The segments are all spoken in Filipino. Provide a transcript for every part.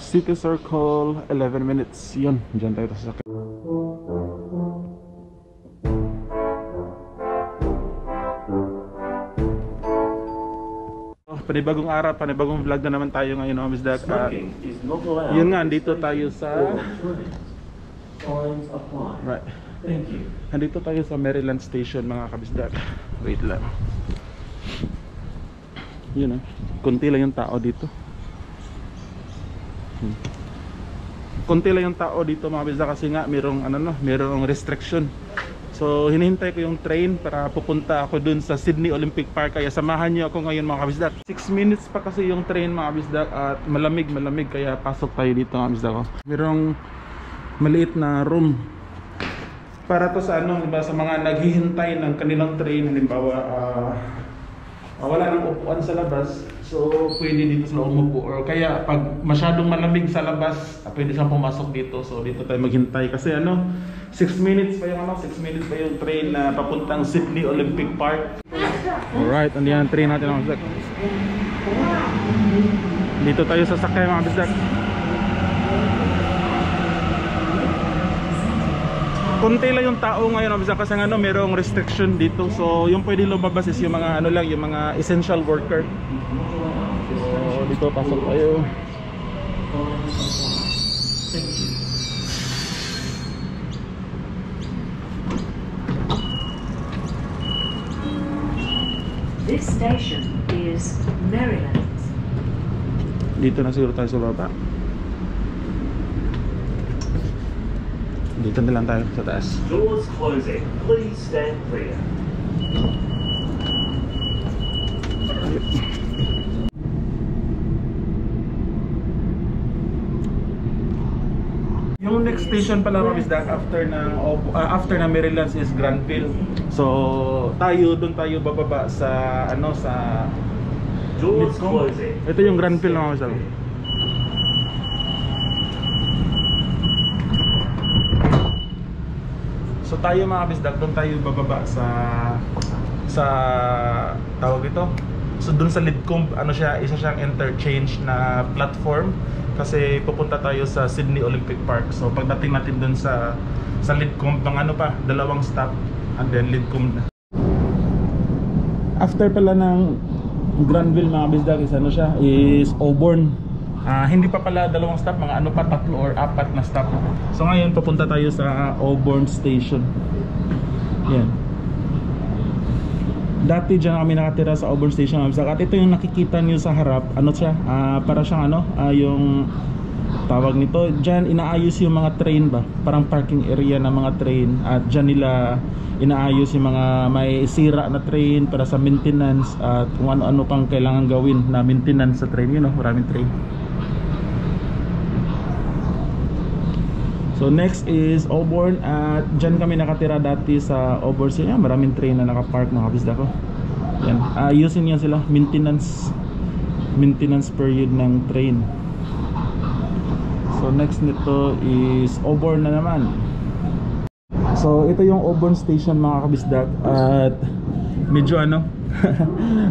City Circle, 11 minutes. Yun, dyan tayo sa sakit. Panibagong araw, panibagong vlog na naman tayo ngayon, no, Bisdak. Yun nga, andito tayo sa right. Andito tayo sa Maryland Station, mga kabisdak. Wait lang. Yun, konti lang yung tao dito. Konti lang yung tao dito, mga bisdak, kasi nga merong restriction. So hinihintay ko yung train para pupunta ako dun sa Sydney Olympic Park. Kaya samahan niyo ako ngayon, mga kabisdak. 6 minutes pa kasi yung train, mga kabisdak, at malamig kaya pasok tayo dito, mga kabisdak. Merong maliit na room para to sa diba, sa mga naghihintay ng kanilang train. Halimbawa wala nang upuan sa labas, so pwede dito sila umupo, or kaya pag masyadong malamig sa labas, pwede silang pumasok dito. So dito tayo maghintay kasi 6 minutes pa yung 6 minutes pa yung train na papuntang Sydney Olympic Park. Alright, andiyan ang train natin, mga bisdak. Dito tayo sasakay, mga bisdak. Konti lang yung tao ngayon, mga bisdak, kasi merong restriction dito. So yung pwede lumabas is yung mga yung mga essential worker. So dito pasok tayo. This station is Maryland. Dito na siguro tayo sa baba. Dito na lang tayo sa taas. Doors closing. Please stand clear. Yung next station pala, mga bisdak, after ng Maryland is Granville. So doon tayo bababa sa sa Doors closing. Ito yung Granville, mga bisdak. So tayo, mga bisdak, doon tayo bababa sa tawag ito. So doon sa Lidcombe, isa siyang interchange na platform kasi pupunta tayo sa Sydney Olympic Park. So pagdating natin doon sa Lidcombe, dalawang stop, and then Lidcombe na. After pala ng Granville, mga bisdak, is Auburn. Hindi pa pala dalawang stop, mga 3 or 4 na stop. So ngayon papunta tayo sa Auburn Station. Yan. Dati dyan kami nakatira sa Auburn Station, at ito yung nakikita nyo sa harap. Para siyang yung tawag nito, dyan inaayos yung mga train ba, parang parking area ng mga train. At dyan nila inaayos yung mga may sira na train para sa maintenance, at kung ano-ano pang kailangan gawin na maintenance sa train. Maraming train. So next is Auburn, at dyan kami nakatira dati sa Auburn. So yan, maraming train na nakapark, mga bisdak ko. Yan, ayusin yan sila, maintenance period ng train. So next nito is Auburn na naman. So ito yung Auburn Station, mga kabisdak, at medyo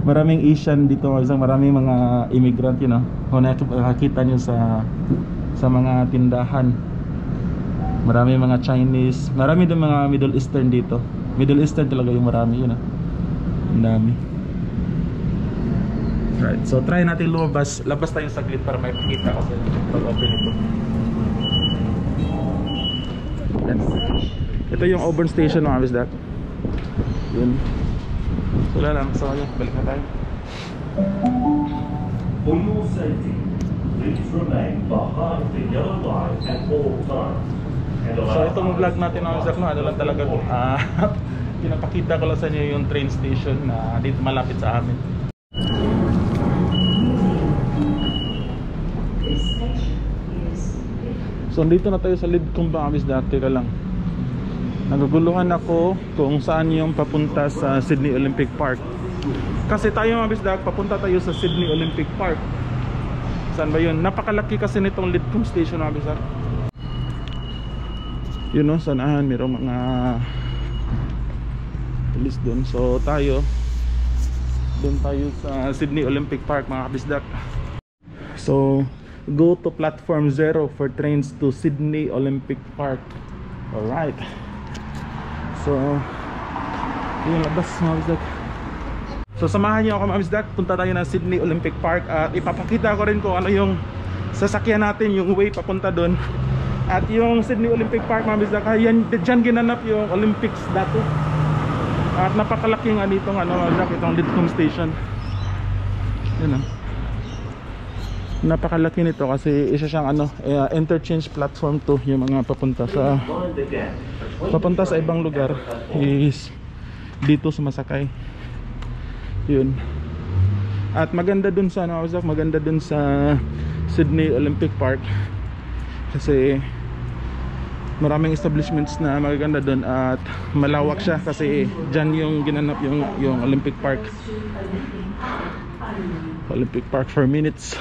maraming Asian dito, maraming mga immigrant, kung nakikita nyo sa mga tindahan. Marami mga Chinese, marami din mga Middle Eastern dito. Middle Eastern talaga yung marami, ang dami. Right, so try natin lumabas. Labas tayo saglit para may pakita ko sa pag-open ito. Ito yung Auburn Station, mga bisdak. Yun. Wala lang, so yun, balik na tayo. For your safety, please remain behind the yellow line at all times. So itong vlog natin, mga bisdak, lang talaga pinapakita ko lang sa inyo yung train station na dito malapit sa amin. So dito na tayo sa Lidcombe, mga bisdak. Teka lang, naguguluhan ako kung saan yung papunta sa Sydney Olympic Park. Kasi tayo, mga bisdak, papunta tayo sa Sydney Olympic Park. Saan ba yun? Napakalaki kasi nitong Lidcombe Station, mga bisdak. Sanahan, mayroong mga police doon. So doon tayo sa Sydney Olympic Park, mga kabisdak. So Go to platform 0 for trains to Sydney Olympic Park. Alright. So, yung labas mga Bisdak. So samahan niyo ako mga Bisdak. Punta tayo ng Sydney Olympic Park. At ipapakita ko rin kung ano yung sasakyan natin, yung way papunta doon. At yung Sydney Olympic Park mga Bisdak, yan, dyan ginanap yung Olympics dati. At napakalaki nga ditong mga Bisdak, itong Lidcombe Station. Yun. Napakalaki nito kasi isa siyang interchange platform to, yung mga papunta sa ibang lugar is dito sumasakay. Yun. At maganda dun sa maganda dun sa Sydney Olympic Park kasi maraming establishments na magaganda dun at malawak siya kasi dyan yung ginanap yung Olympic Park. Olympic Park 4 minutes.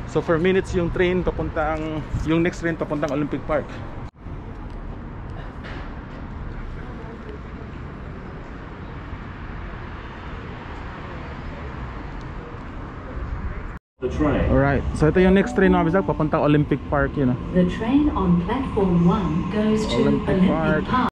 So 4 minutes yung train papuntang, yung next train papuntang Olympic Park. The train. Alright, so ito yung next train mga Bisdak papuntang Olympic Park, yun. The train on platform 1 goes to Olympic Olympic Park. Park.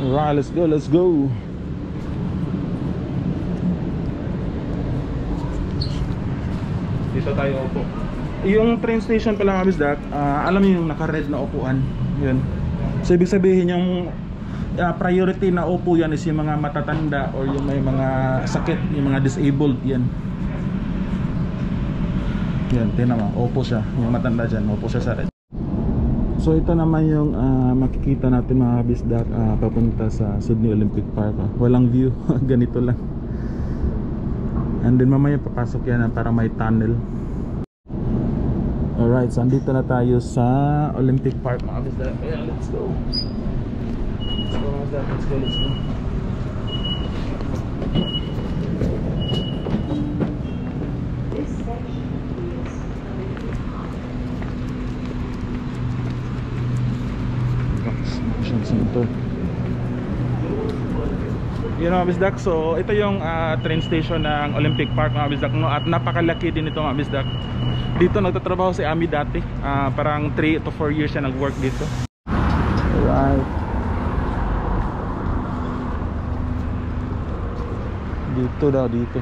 Alright, let's go. Dito tayo upo. Yung train station pala mga Bisdak, alam niyo yung naka-red na upuan. Yun. So ibig sabihin yung priority na upo yan is yung mga matatanda or yung may mga sakit, yung mga disabled yan. Yan, tinan mo, upo siya. Yung matanda dyan, upo siya sa red. So ito naman yung makikita natin mga Bisdak papunta sa Sydney Olympic Park. Walang view, ganito lang. And then mamaya papasok yan para may tunnel. Alright, so andito na tayo sa Olympic Park mga Bisdak. Yeah, let's go. Let's go mga Bisdak, let's go. This section is Vaccination Center. Yun mga Bisdak, so ito yung train station ng Olympic Park mga Bisdak, no? At napakalaki din ito mga Bisdak. Dito nagtatrabaho si Ami dati, parang 3 to 4 years siya nag-work dito. Alright. Dito daw, dito.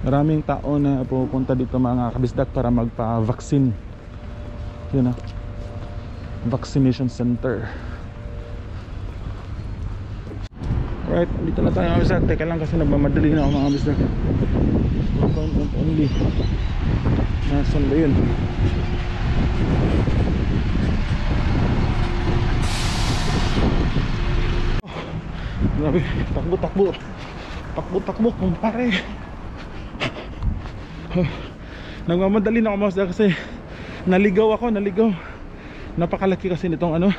Maraming tao na pupunta dito mga kabisdak para magpa-vaccine. Yun na, vaccination center. Alright, dito na tayo mga kabisdak. Teka lang kasi nagmamadali na ako mga kabisdak. Appointment only. Nasaan ba yun? Grabe, takbo kumpare. Nagmamadali na ako mga kabisdak kasi naligaw. Napakalaki kasi nitong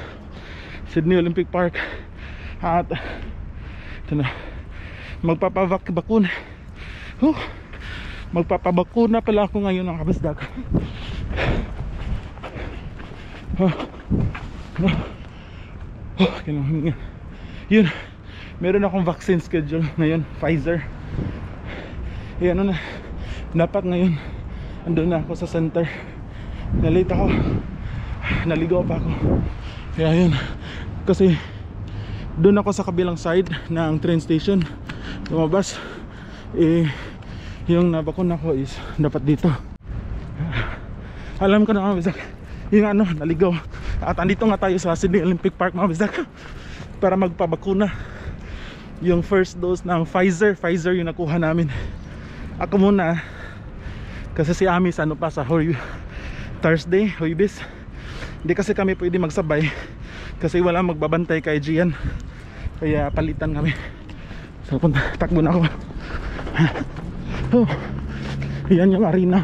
Sydney Olympic Park. At ito na, magpapabakuna. Magpapabakuna pala ako ngayon ng kabisdak. Yun, meron akong vaccine schedule ngayon, Pfizer. Dapat ngayon andun na ako sa center. Nalate ako, naligaw pa ako. Kaya yun, kasi doon ako sa kabilang side ng train station. Lumabas, yung nabakuna ko is dapat dito. Alam ko na mga Bisdak, yung naligaw. At andito nga tayo sa Sydney Olympic Park mga Bisdak para magpabakuna. Yung first dose ng Pfizer yung nakuha namin. Ako muna kasi si Ami sa sa Thursday, Huwebes. Hindi kasi kami pwede magsabay kasi wala magbabantay kay Gian. Kaya palitan kami. So takbo na ako. Yan yung arena.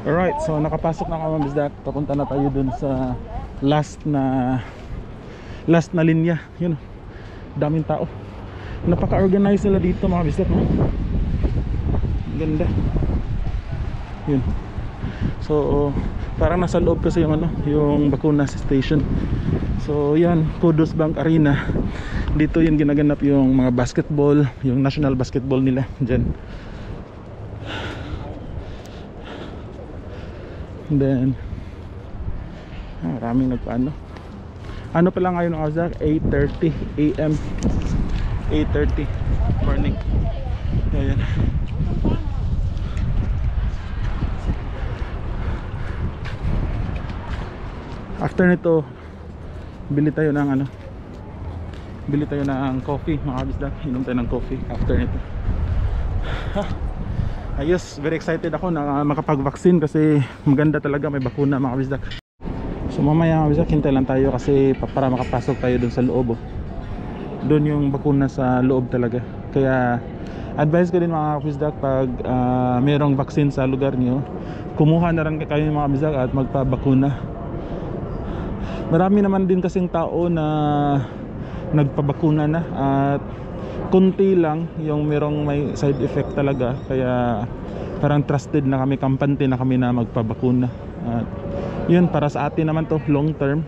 Alright, so nakapasok na kami Bisdak. Papunta na tayo dun sa last na linya. Yun, daming tao. Napaka-organize nila dito mga Bisdak, no? Ganda. Yun. So parang nasa loob kasi yung ano, yung bakuna station. So yan, Kudos Bank Arena. Dito yung ginaganap yung mga basketball, yung national basketball nila dyan. And then maraming nagpaano. Ano pa lang ngayon mga Bisdak, 8:30 AM, 8:30 morning. Ayan. After nito, bili tayo ng ano, bili tayo ng coffee mga Bisdak. Inom tayo ng coffee after nito. Ayos, very excited ako na makapag-vaccine kasi maganda talaga, may bakuna mga Bisdak. So mamaya mga Bisdak, hintay lang tayo kasi para makapasok tayo dun sa loob. Doon yung bakuna sa loob talaga. Kaya advice ko din mga Bisdak, pag mayroong vaccine sa lugar nyo, kumuha na rin kayo mga Bisdak at magpabakuna. Marami naman din kasing tao na nagpabakuna na at kunti lang yung merong may side effect talaga. Kaya parang trusted na kami, kampante na kami na magpabakuna. At yun, para sa atin naman to long term.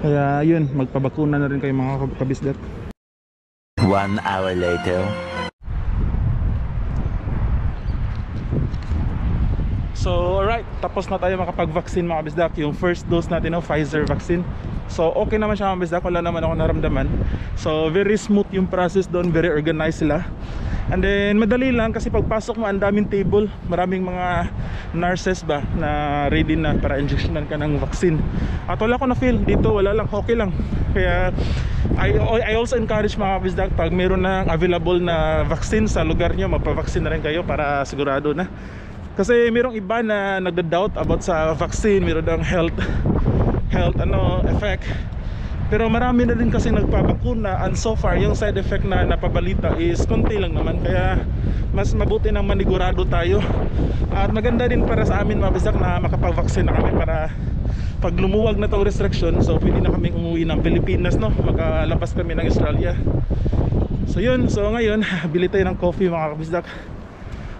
Kaya yun, magpabakuna na rin kayo mga kabisdak. 1 hour later. So alright, tapos na tayo makapag-vaccine mga Bisdak. Yung first dose natin, no, Pfizer vaccine. So okay naman siya mga Bisdak, wala naman ako naramdaman. So very smooth yung process doon, very organized sila. And then madali lang kasi pagpasok mo ang daming table, maraming mga nurses ba na ready na para injectionan ka ng vaccine. At wala ko na feel dito, wala lang, okay lang. Kaya I also encourage mga Bisdak, pag meron na available na vaccine sa lugar nyo, magpa-vaccine na rin kayo para sigurado na. Kasi mayroong iba na nagda-doubt about sa vaccine, mayroon ng health effect. Pero marami na din kasi nagpabakuna, and so far yung side effect na napabalita is konti lang naman. Kaya mas mabuti nang manigurado tayo. At maganda din para sa amin mga Bisdak na makapag-vaccine na kami para pag lumuwag na itong restriction, so pwede na kami umuwi ng Pilipinas, no? Makalabas kami ng Australia. So yun, so ngayon bili tayo ng coffee mga Bisdak.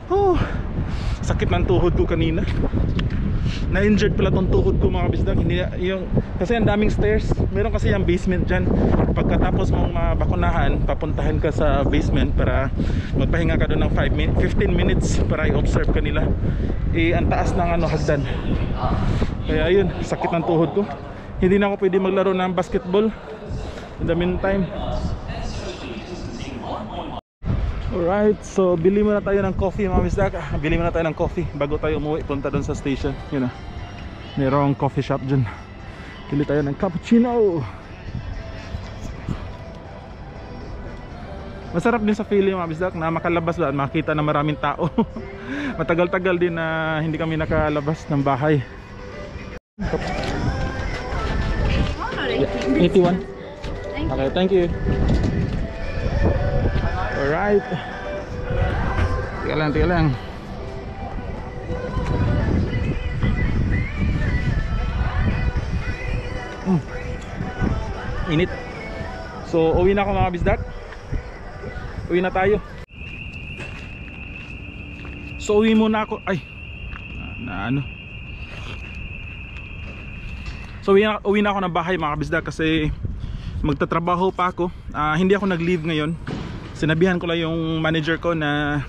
Oh, sakit ng tuhod ko kanina. Na-injured pala tong tuhod ko mga Bisdak. Hindi yung, kasi ang daming stairs. Meron kasi yung basement dyan. Pagkatapos mong mabakunahan, papuntahan ka sa basement para magpahinga ka doon ng 15 minutes para i-observe ka nila. Ang taas ng ano, hagdan. Kaya yun, sakit ng tuhod ko. Hindi na ako pwede maglaro ng basketball in the meantime. Alright, so bili muna tayo ng coffee mga Bisdak. Bili muna tayo ng coffee bago tayo umuwi, punta doon sa station. Yun na, merong coffee shop dyan. Bili tayo ng cappuccino. Masarap din sa feeling mga Bisdak na makalabas ba at makita na maraming tao. Matagal-tagal din na hindi kami nakalabas ng bahay. 81. Okay, thank you. Alright. Tiga lang. Init. So uwi na ako mga Bisdak. Uwi na tayo. So uwi muna ako. Ay ano. So uwi na ako ng bahay mga Bisdak kasi magtatrabaho pa ako. Hindi ako nag-leave ngayon. Sinabihan ko lang yung manager ko na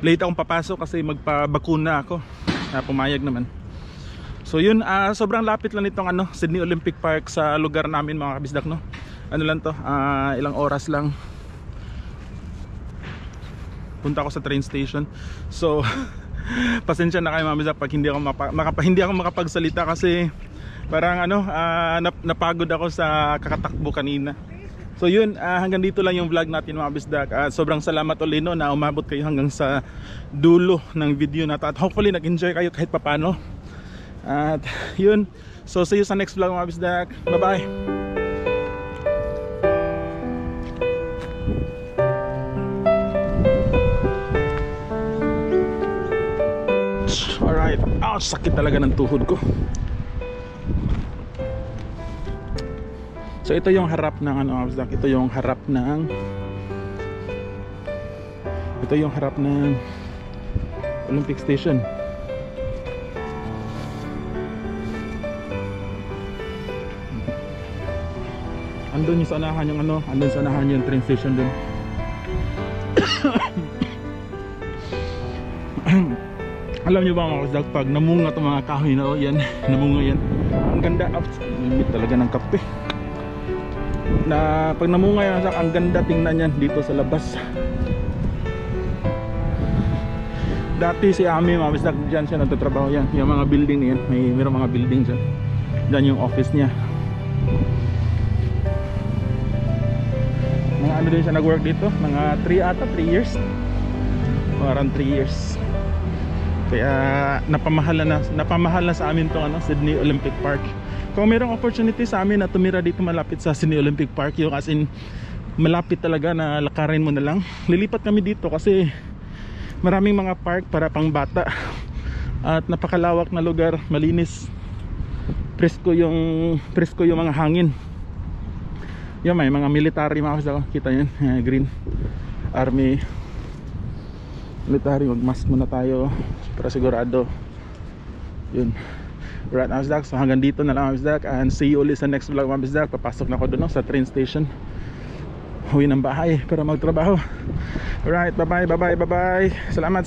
late akong papasok kasi magpabakuna ako. Pumayag naman. So yun, sobrang lapit lang nitong ano, Sydney Olympic Park sa lugar namin mga Bisdak, no. Ano lang to, ilang oras lang. Punta ako sa train station. So pasensya na kayo mga Bisdak pag hindi ako makapagsalita kasi parang ano, napagod ako sa kakatakbo kanina. So yun, hanggang dito lang yung vlog natin mga Bisdak. Sobrang salamat ulit no, na umabot kayo hanggang sa dulo ng video na to. At hopefully nag-enjoy kayo kahit papano. At yun, so see you sa next vlog mga Bisdak. Bye bye. Alright, sakit talaga ng tuhod ko. So ito yung harap ng ano, mga Bisdak. Ito yung harap ng Olympic Station. Andun yung sanahan yung ano, andun sanahan yung train station dun. Alam nyo ba mga Bisdak, pag namunga itong mga kahoy na yan, namunga yan, ang ganda, limit talaga ng kape. Na pag namunga yan, ang ganda tingnan yan dito sa labas. Dati si Ami mga Bisdak, dyan siya nagtatrabaho yan. Yung mga building na yan, mayroong mga building dyan. Dyan yung office niya. Mga ano din siya nag-work dito, mga 3 years. Parang 3 years. Kaya napamahal na sa amin tong ano, Sydney Olympic Park. Kung mayroong opportunity sa amin na tumira dito malapit sa Sydney Olympic Park, yung as in malapit talaga na lakarin mo na lang, lilipat kami dito kasi maraming mga park para pang bata at napakalawak na lugar, malinis, presko yung mga hangin. Yung may mga military mga kasama, kita yun, green army military. Mag-mask muna tayo para sigurado. Yun. Right now, Bisdak. So hanggang dito na lang, Bisdak, and see you ulit sa next vlog, mga Bisdak. Papasok na ako doon sa train station, huwi ng bahay para magtrabaho. Alright, bye bye. Salamat.